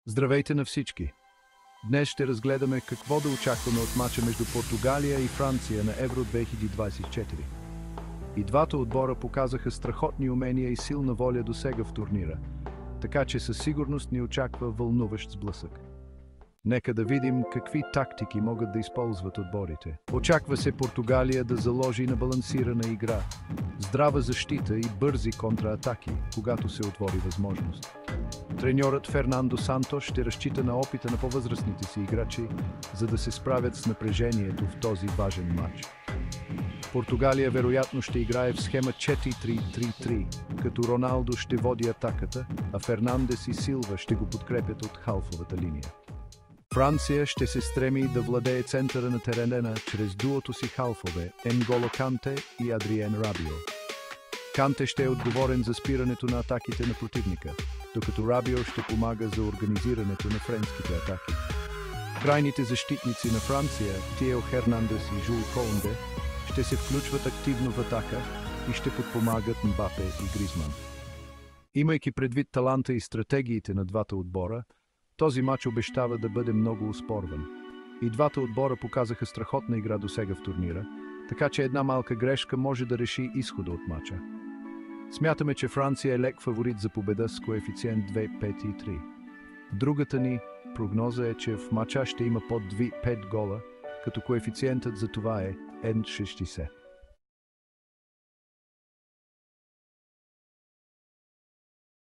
Здравейте на всички! Днес ще разгледаме какво да очакваме от мача между Португалия и Франция на Евро 2024. И двата отбора показаха страхотни умения и силна воля досега в турнира, така че със сигурност ни очаква вълнуващ сблъсък. Нека да видим какви тактики могат да използват отборите. Очаква се Португалия да заложи на балансирана игра, здрава защита и бързи контраатаки, когато се отвори възможност. Треньорът Фернандо Сантош ще разчита на опита на по-възрастните си играчи, за да се справят с напрежението в този важен матч. Португалия вероятно ще играе в схема 4-3-3-3, като Роналдо ще води атаката, а Фернандес и Силва ще го подкрепят от халфовата линия. Франция ще се стреми да владее центъра на терена чрез дуото си халфове Енголо Канте и Адриен Рабио. Канте ще е отговорен за спирането на атаките на противника, докато Рабио ще помага за организирането на френските атаки. Крайните защитници на Франция, Тео Хернандес и Жул Коунде, ще се включват активно в атака и ще подпомагат Мбапе и Гризман. Имайки предвид таланта и стратегиите на двата отбора, този мач обещава да бъде много оспорван. И двата отбора показаха страхотна игра досега в турнира, така че една малка грешка може да реши изхода от мача. Смятаме, че Франция е лек фаворит за победа с коефициент 2, 5 и 3. Другата ни прогноза е, че в мача ще има под 5 гола, като коефициентът за това е N60.